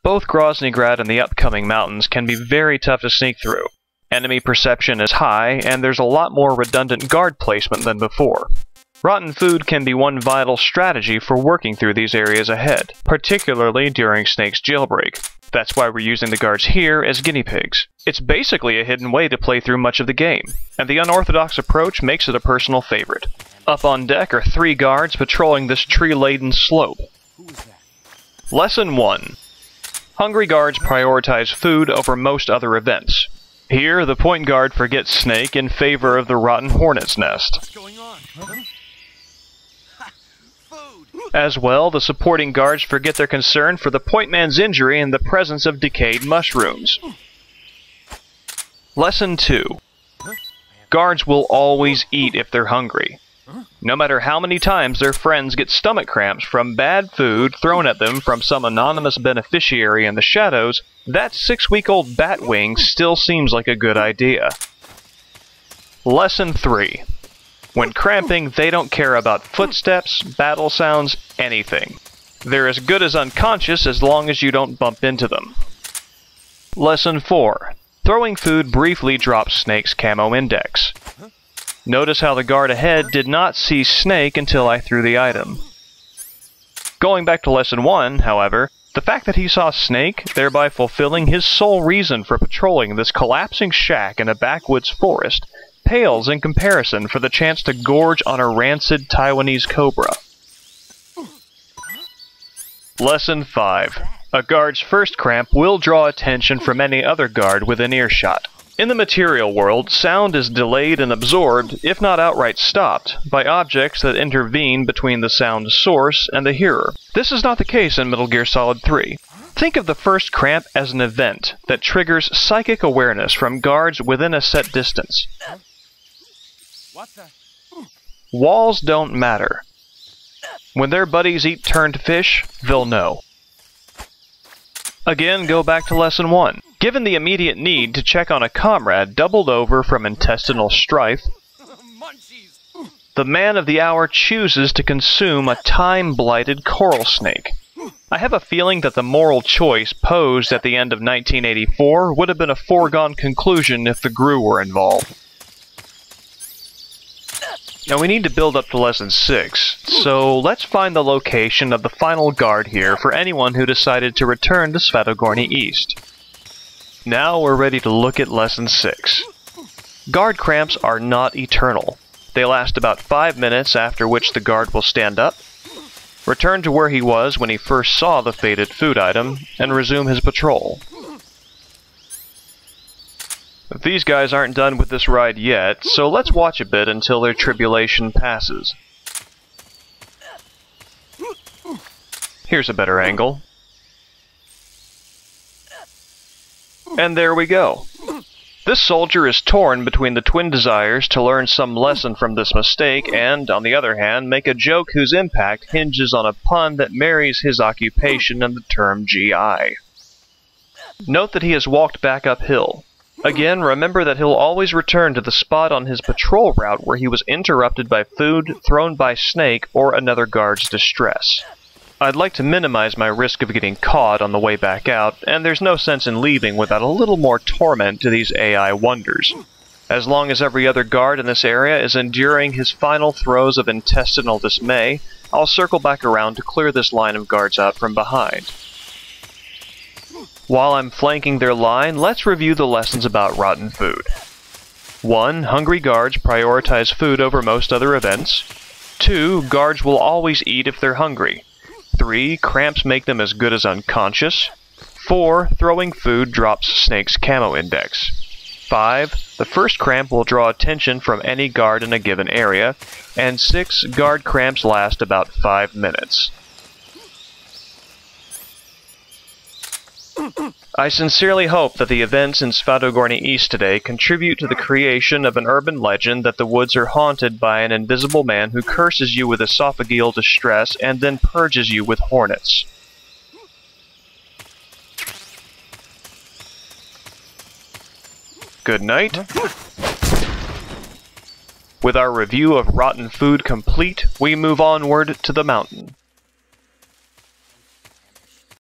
Both Groznygrad and the upcoming mountains can be very tough to sneak through. Enemy perception is high, and there's a lot more redundant guard placement than before. Rotten food can be one vital strategy for working through these areas ahead, particularly during Snake's jailbreak. That's why we're using the guards here as guinea pigs. It's basically a hidden way to play through much of the game, and the unorthodox approach makes it a personal favorite. Up on deck are 3 guards patrolling this tree-laden slope. Lesson 1. Hungry guards prioritize food over most other events. Here, the point guard forgets Snake in favor of the rotten hornet's nest. What's going on? Huh? As well, the supporting guards forget their concern for the point man's injury in the presence of decayed mushrooms. Lesson 2. Guards will always eat if they're hungry. No matter how many times their friends get stomach cramps from bad food thrown at them from some anonymous beneficiary in the shadows, that 6-week-old batwing still seems like a good idea. Lesson 3. When cramping, they don't care about footsteps, battle sounds, anything. They're as good as unconscious as long as you don't bump into them. Lesson 4. Throwing food briefly drops Snake's camo index. Notice how the guard ahead did not see Snake until I threw the item. Going back to Lesson 1, however, the fact that he saw Snake, thereby fulfilling his sole reason for patrolling this collapsing shack in a backwoods forest, pales in comparison for the chance to gorge on a rancid Taiwanese cobra. Lesson 5. A guard's first cramp will draw attention from any other guard within earshot. In the material world, sound is delayed and absorbed, if not outright stopped, by objects that intervene between the sound source and the hearer. This is not the case in Metal Gear Solid 3. Think of the first cramp as an event that triggers psychic awareness from guards within a set distance. What the? Walls don't matter. When their buddies eat turned fish, they'll know. Again, go back to Lesson 1. Given the immediate need to check on a comrade doubled over from intestinal strife, the man of the hour chooses to consume a time-blighted coral snake. I have a feeling that the moral choice posed at the end of 1984 would have been a foregone conclusion if the GRU were involved. Now we need to build up to Lesson 6, so let's find the location of the final guard here for anyone who decided to return to Svatogorny East. Now we're ready to look at Lesson 6. Guard cramps are not eternal. They last about 5 minutes, after which the guard will stand up, return to where he was when he first saw the fated food item, and resume his patrol. But these guys aren't done with this ride yet, so let's watch a bit until their tribulation passes. Here's a better angle. And there we go. This soldier is torn between the twin desires to learn some lesson from this mistake and, on the other hand, make a joke whose impact hinges on a pun that marries his occupation and the term GI. Note that he has walked back uphill. Again, remember that he'll always return to the spot on his patrol route where he was interrupted by food thrown by Snake or another guard's distress. I'd like to minimize my risk of getting caught on the way back out, and there's no sense in leaving without a little more torment to these AI wonders. As long as every other guard in this area is enduring his final throes of intestinal dismay, I'll circle back around to clear this line of guards out from behind. While I'm flanking their line, let's review the lessons about rotten food. 1. Hungry guards prioritize food over most other events. 2. Guards will always eat if they're hungry. 3. Cramps make them as good as unconscious. 4. Throwing food drops Snake's camo index. 5. The first cramp will draw attention from any guard in a given area. And 6. Guard cramps last about 5 minutes. I sincerely hope that the events in Svatogorny East today contribute to the creation of an urban legend that the woods are haunted by an invisible man who curses you with esophageal distress and then purges you with hornets. Good night. With our review of rotten food complete, we move onward to the mountains.